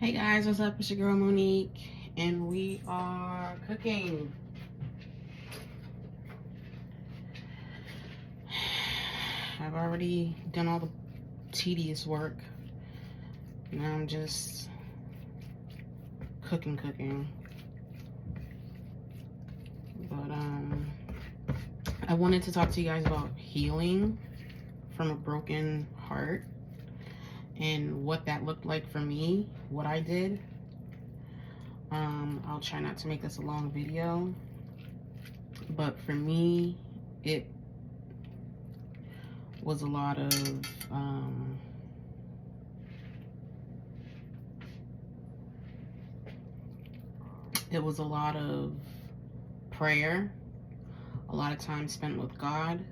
Hey guys, what's up? It's your girl Monique, and we are cooking. I've already done all the tedious work. Now I'm just cooking. But I wanted to talk to you guys about healing from a broken heart and what that looked like for me, what I did. I'll try not to make this a long video, but for me, it was a lot of prayer, a lot of time spent with God.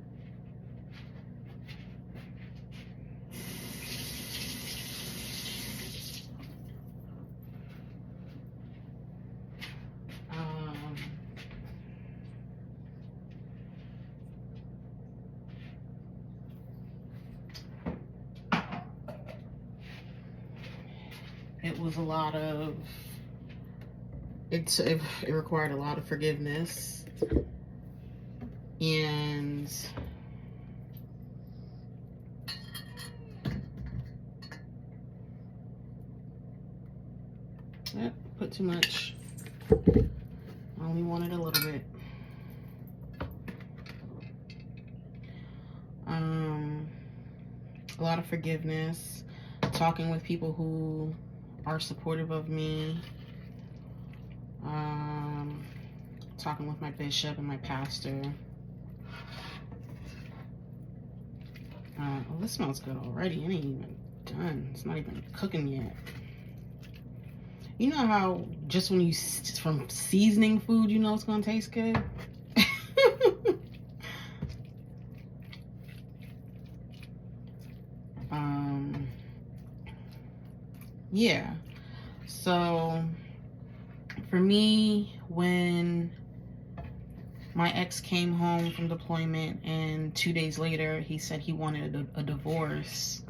It was a lot of, it required a lot of forgiveness, and put too much. I only wanted a little bit. A lot of forgiveness, talking with people who are supportive of me, talking with my bishop and my pastor. Oh, this smells good already. It ain't even done. It's not even cooking yet. You know how just when you, from seasoning food, you know it's gonna taste good? Yeah. So for me, when my ex came home from deployment and 2 days later he said he wanted a divorce,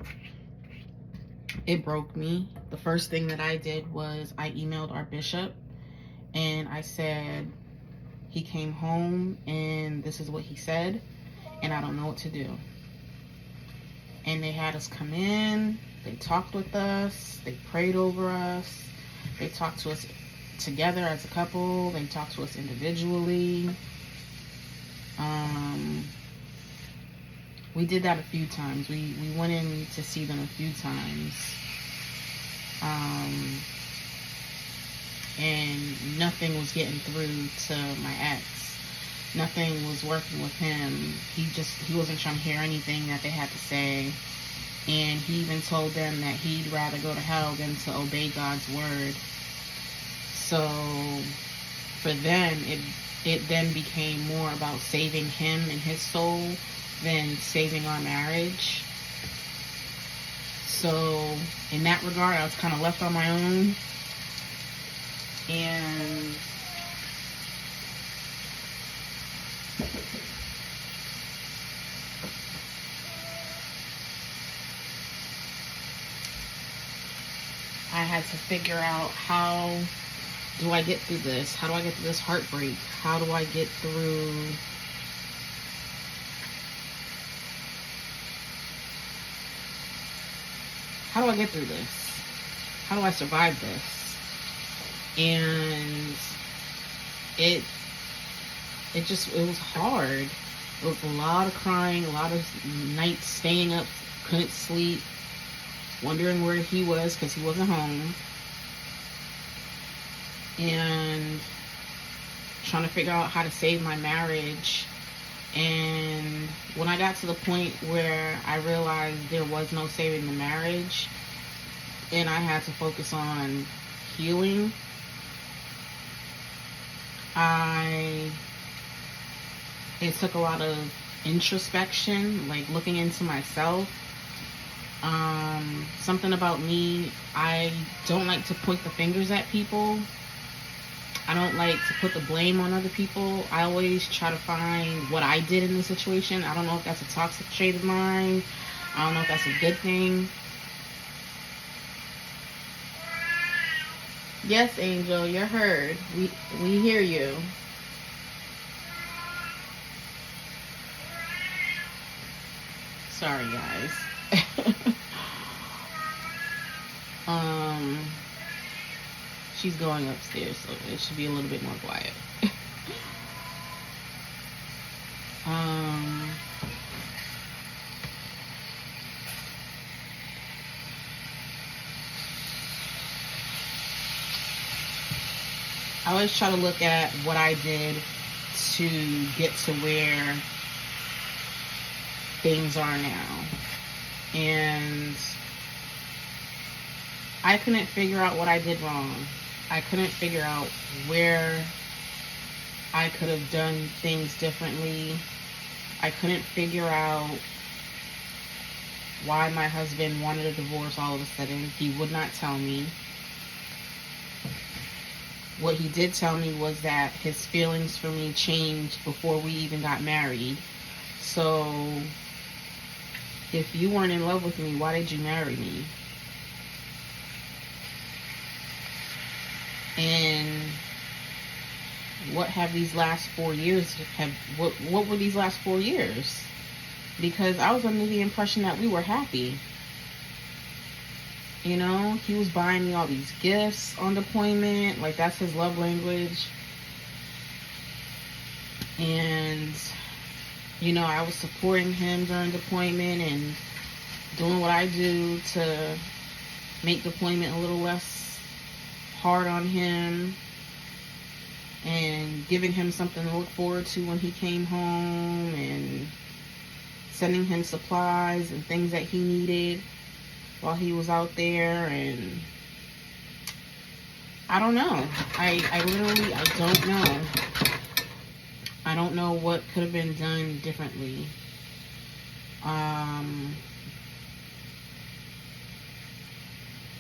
it broke me. The first thing that I did was I emailed our bishop and I said, he came home and this is what he said and I don't know what to do. And they had us come in, they talked with us, they prayed over us, they talked to us together as a couple, they talked to us individually. We did that a few times. We went in to see them a few times. And nothing was getting through to my ex. Nothing was working with him. He wasn't trying to hear anything that they had to say. And he even told them that he'd rather go to hell than to obey God's word. So for them, it then became more about saving him and his soul than saving our marriage. So in that regard, I was kind of left on my own. And I had to figure out, how do I get through this? How do I get through this heartbreak? How do I get through this? How do I survive this? And it was hard. It was a lot of crying, a lot of nights staying up, couldn't sleep, wondering where he was because he wasn't home, and trying to figure out how to save my marriage. And when I got to the point where I realized there was no saving the marriage and I had to focus on healing, it took a lot of introspection, like looking into myself. Something about me, I don't like to point the fingers at people. I don't like to put the blame on other people. I always try to find what I did in the situation. I don't know if that's a toxic trait of mine. I don't know if that's a good thing. Yes, Angel, you're heard. We hear you. Sorry, guys. um, she's going upstairs, so it should be a little bit more quiet. um, I always try to look at what I did to get to where things are now. And I couldn't figure out what I did wrong. I couldn't figure out where I could have done things differently. I couldn't figure out why my husband wanted a divorce all of a sudden. He would not tell me. What he did tell me was that his feelings for me changed before we even got married. So, if you weren't in love with me, why did you marry me? And what have these last 4 years what were these last 4 years? Because I was under the impression that we were happy. You know, he was buying me all these gifts on deployment. Like, that's his love language. And, you know, I was supporting him during deployment and doing what I do to make deployment a little less hard on him. And giving him something to look forward to when he came home. And sending him supplies and things that he needed while he was out there. And I don't know. I don't know. I don't know what could have been done differently.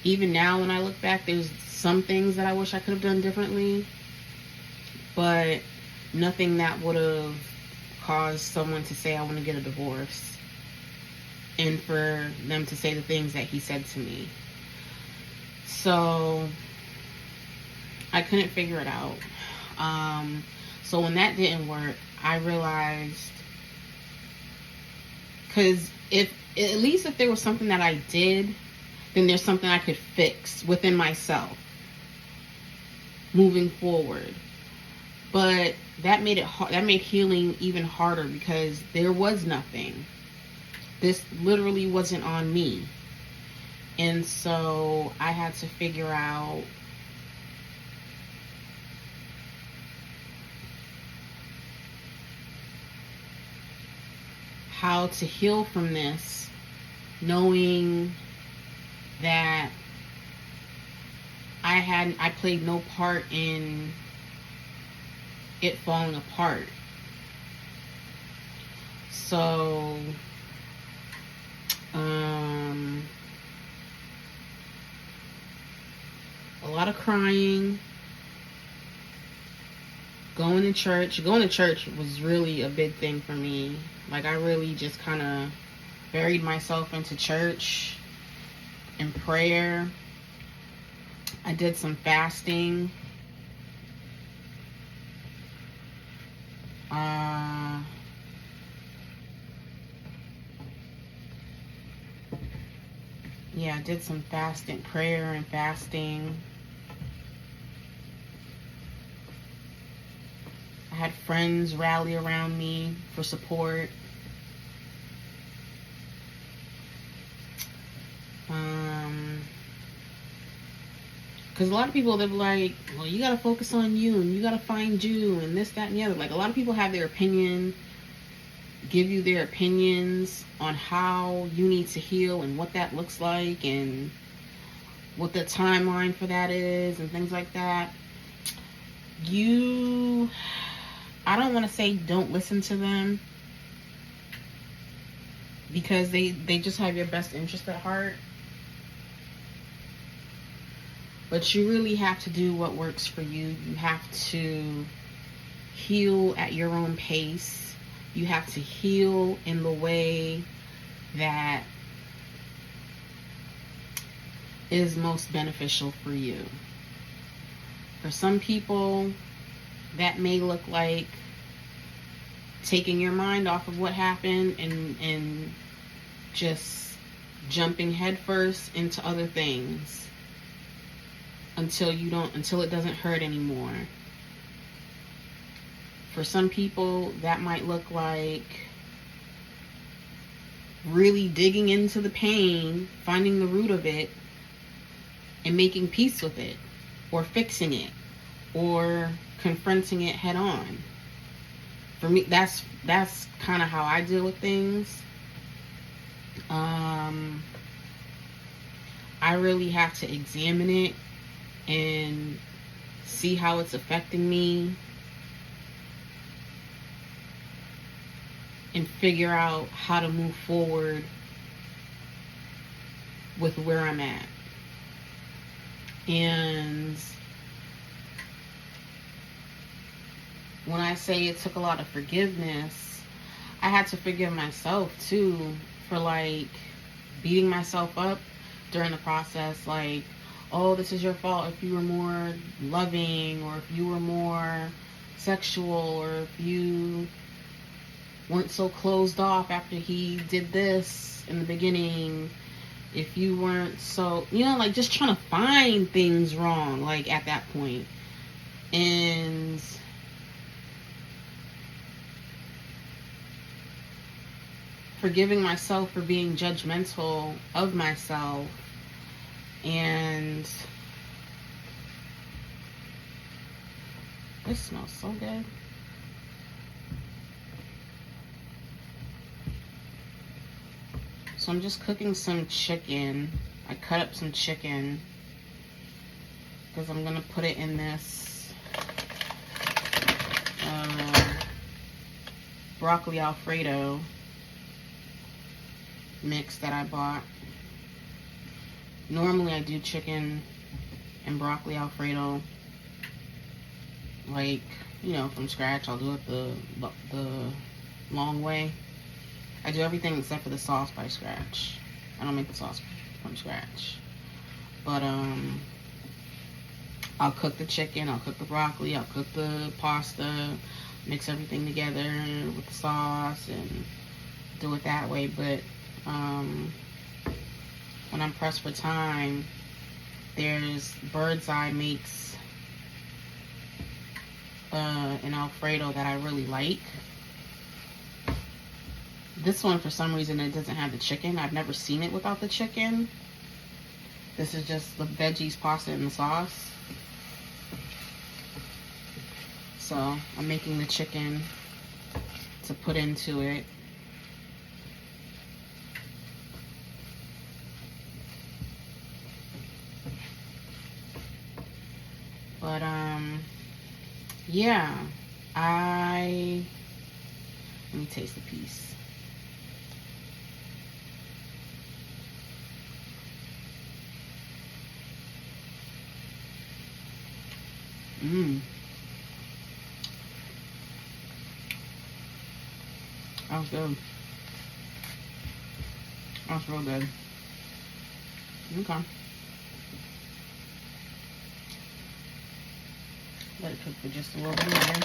Even now when I look back, there's some things that I wish I could have done differently, but nothing that would have caused someone to say I want to get a divorce. And for them to say the things that he said to me. So I couldn't figure it out. So when that didn't work, I realized, because at least if there was something that I did, then there's something I could fix within myself moving forward. But that made healing even harder, because there was nothing. This literally wasn't on me. And so I had to figure out how to heal from this, knowing that I played no part in it falling apart. So a lot of crying, going to church. Going to church was really a big thing for me. Like, I really just kind of buried myself into church and prayer. I did some fasting. Yeah, I did some fasting, prayer and fasting. I had friends rally around me for support. Because a lot of people, they're like, well, you got to focus on you, and you got to find you, and this, that, and the other. Like, a lot of people have their opinion, give you their opinions on how you need to heal and what that looks like and what the timeline for that is and things like that. I don't want to say don't listen to them, because they just have your best interest at heart. But you really have to do what works for you. You have to heal at your own pace. You have to heal in the way that is most beneficial for you. For some people, that may look like taking your mind off of what happened and just jumping headfirst into other things until it doesn't hurt anymore. For some people, that might look like really digging into the pain, finding the root of it, and making peace with it, or fixing it, or confronting it head on. For me, that's kind of how I deal with things. I really have to examine it and see how it's affecting me and figure out how to move forward with where I'm at. And when I say it took a lot of forgiveness, I had to forgive myself too for like beating myself up during the process. Like, oh, this is your fault if you were more loving, or if you were more sexual, or if you weren't so closed off after he did this in the beginning, if you weren't so, like just trying to find things wrong, like at that point. And forgiving myself for being judgmental of myself. And this smells so good. So I'm just cooking some chicken. I cut up some chicken because I'm gonna put it in this broccoli Alfredo mix that I bought. Normally I do chicken and broccoli Alfredo like, from scratch. I'll do it the long way. I do everything except for the sauce by scratch. I don't make the sauce from scratch. But I'll cook the chicken, I'll cook the broccoli, I'll cook the pasta, mix everything together with the sauce and do it that way. But when I'm pressed for time, there's Bird's Eye makes an Alfredo that I really like. This one, for some reason, it doesn't have the chicken. I've never seen it without the chicken. This is just the veggies, pasta, and the sauce. So I'm making the chicken to put into it. But yeah, let me taste the piece. That was good. That's real good. Okay. Let it cook for just a little bit more.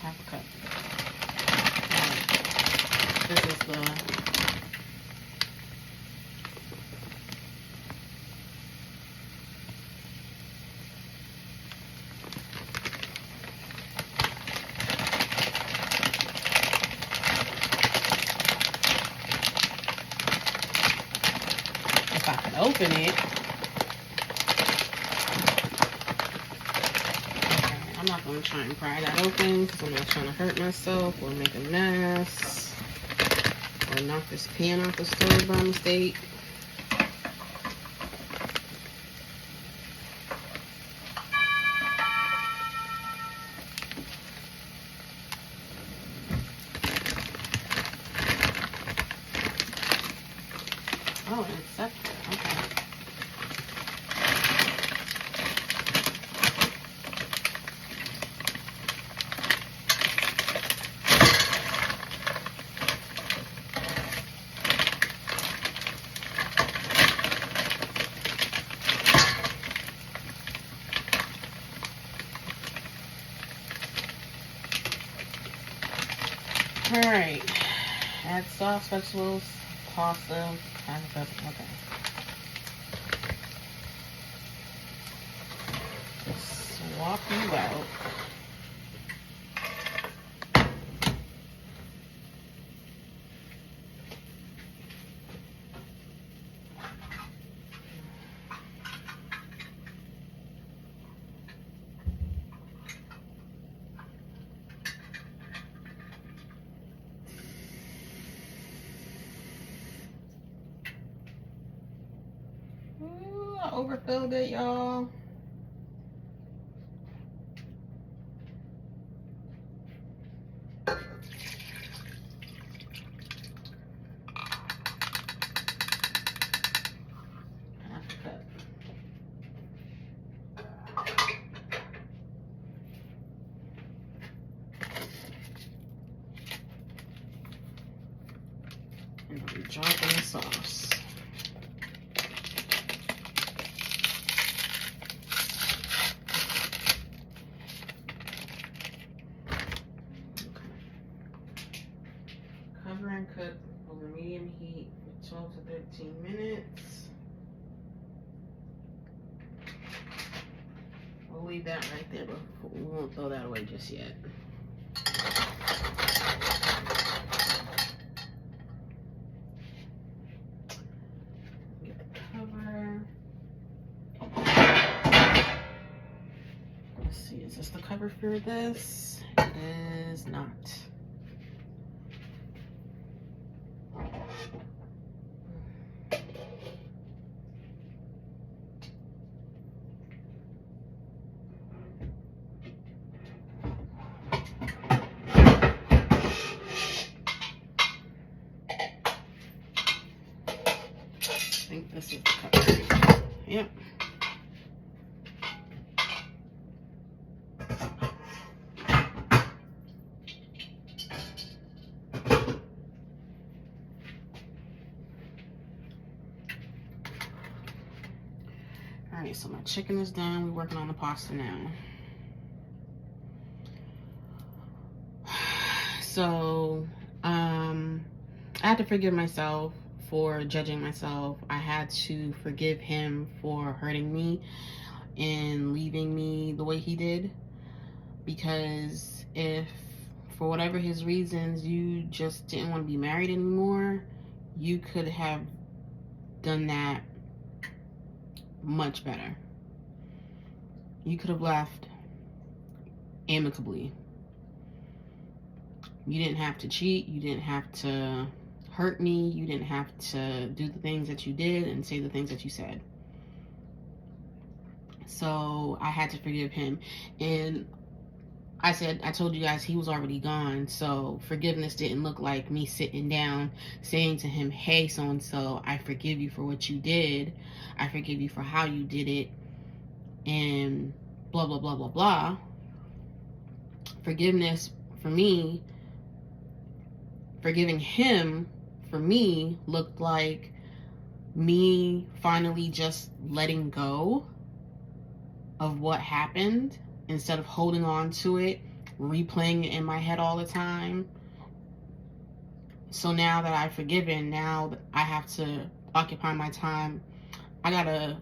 Half a cup. Right. This is the if I could open it. Okay, I'm not going to try and pry that open because I'm not trying to hurt myself or make a mess or knock this pan off the stove by mistake. Oh, it's separate. Okay. All right. Add sauce, vegetables, pasta. Okay. Swap you out. Ooh, I overfilled it, y'all. And I'm dropping the sauce. Cover and cook over medium heat for 12 to 13 minutes. We'll leave that right there, but we won't throw that away just yet. Get the cover. Let's see, is this the cover for this? It is not. I think this is the cover. Yep. Alright, so my chicken is done. We're working on the pasta now. So, I had to forgive myself for judging myself. I had to forgive him for hurting me and leaving me the way he did. Because if, for whatever his reasons, you just didn't want to be married anymore, you could have done that much better. You could have left amicably. You didn't have to cheat. You didn't have to hurt me. You didn't have to do the things that you did and say the things that you said. So I had to forgive him. And I told you guys he was already gone. So forgiveness didn't look like me sitting down saying to him, hey, so-and-so, I forgive you for what you did. I forgive you for how you did it. And blah, blah, blah, blah, blah. Forgiveness for me, forgiving him for me looked like me finally just letting go of what happened instead of holding on to it, replaying it in my head all the time. So now that I've forgiven, now I have to occupy my time. I gotta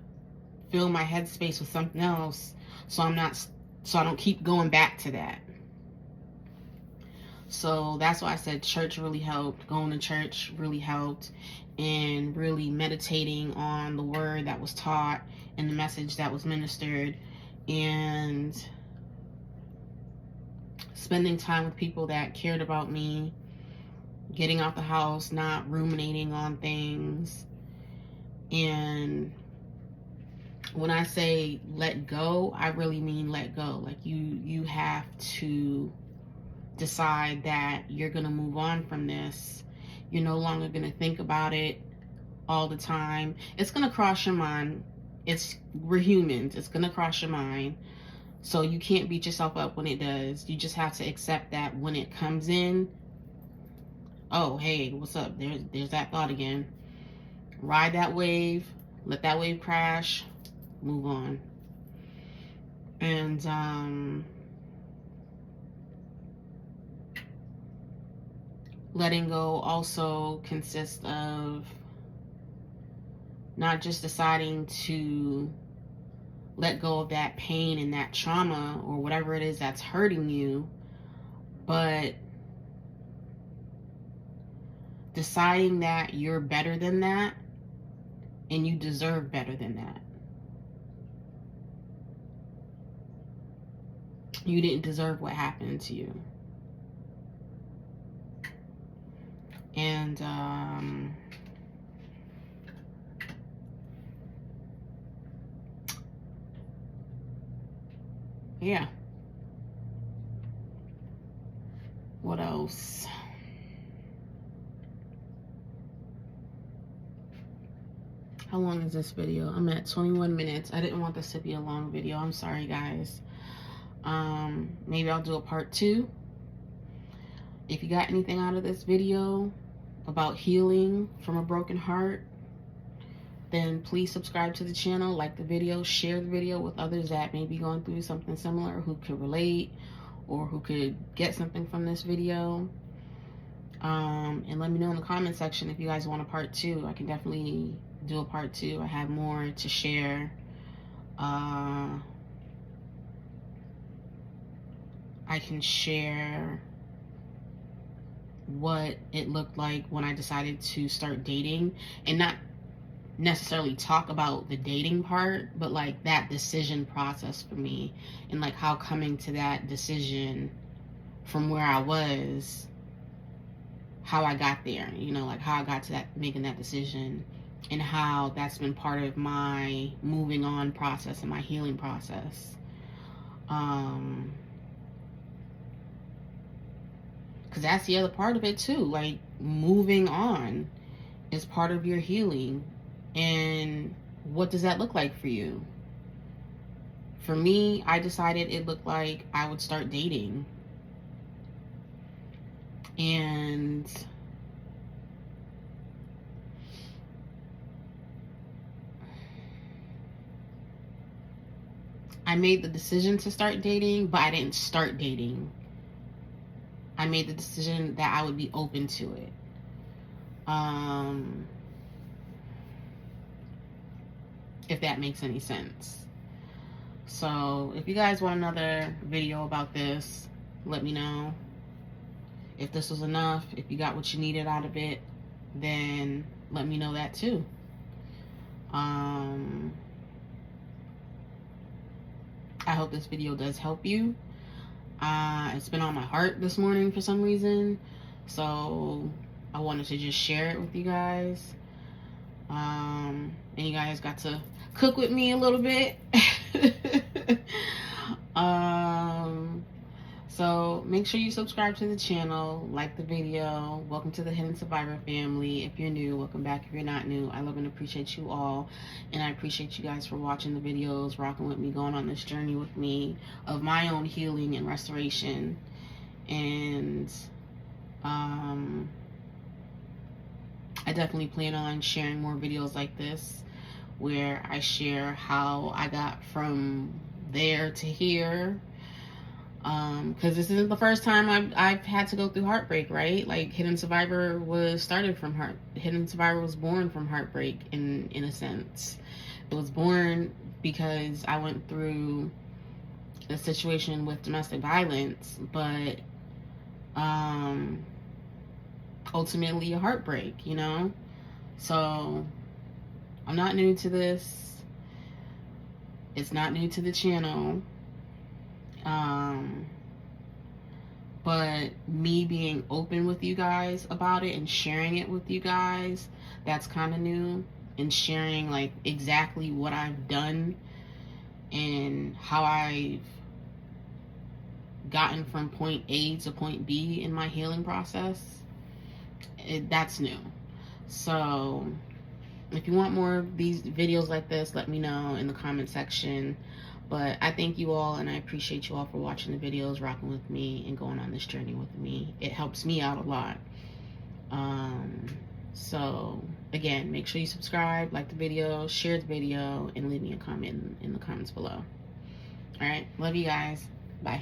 fill my headspace with something else so I don't keep going back to that. So that's why I said church really helped. Going to church really helped, and really meditating on the word that was taught and the message that was ministered, and spending time with people that cared about me, getting out the house, not ruminating on things. And when I say let go, I really mean let go. Like you have to decide that you're going to move on from this. You're no longer going to think about it all the time. It's going to cross your mind. We're humans. It's going to cross your mind. So you can't beat yourself up when it does. You just have to accept that when it comes in, oh, hey, what's up? There's that thought again. Ride that wave. Let that wave crash. Move on. And letting go also consists of not just deciding to let go of that pain and that trauma or whatever it is that's hurting you, but deciding that you're better than that and you deserve better than that. You didn't deserve what happened to you. And yeah. What else? How long is this video? I'm at 21 minutes. I didn't want this to be a long video. I'm sorry, guys. Maybe I'll do a part 2. If you got anything out of this video about healing from a broken heart, then please subscribe to the channel, like the video, share the video with others that may be going through something similar, who could relate or who could get something from this video. And let me know in the comment section if you guys want a part 2. I can definitely do a part 2. I have more to share. I can share what it looked like when I decided to start dating, and not necessarily talk about the dating part, but like that decision process for me, and like how coming to that decision from where I was, how I got there, you know, like how I got to that, making that decision, and how that's been part of my moving on process and my healing process. Because that's the other part of it too. Like, moving on is part of your healing. And what does that look like for you? For me, I decided it looked like I would start dating. And I made the decision to start dating, but I didn't start dating. I made the decision that I would be open to it. If that makes any sense. So if you guys want another video about this, let me know. If this was enough, if you got what you needed out of it, then let me know that too. I hope this video does help you. It's been on my heart this morning for some reason, so I wanted to just share it with you guys. And you guys got to cook with me a little bit. So make sure you subscribe to the channel, like the video. Welcome to the Hidden.Survivor family. If you're new, welcome back. If you're not new, I love and appreciate you all, and I appreciate you guys for watching the videos, rocking with me, going on this journey with me of my own healing and restoration. And I definitely plan on sharing more videos like this, where I share how I got from there to here. Because this isn't the first time I've had to go through heartbreak, right? Like, Hidden.Survivor was started from Hidden.Survivor was born from heartbreak in a sense. It was born because I went through a situation with domestic violence, but ultimately a heartbreak, you know? So I'm not new to this. It's not new to the channel. But me being open with you guys about it and sharing it with you guys, that's kind of new. And sharing like exactly what I've done and how I've gotten from point A to point B in my healing process, that's new. So if you want more of these videos like this, let me know in the comment section. But I thank you all, and I appreciate you all for watching the videos, rocking with me, and going on this journey with me. It helps me out a lot. So again, make sure you subscribe, like the video, share the video, and leave me a comment in the comments below. All right, love you guys. Bye.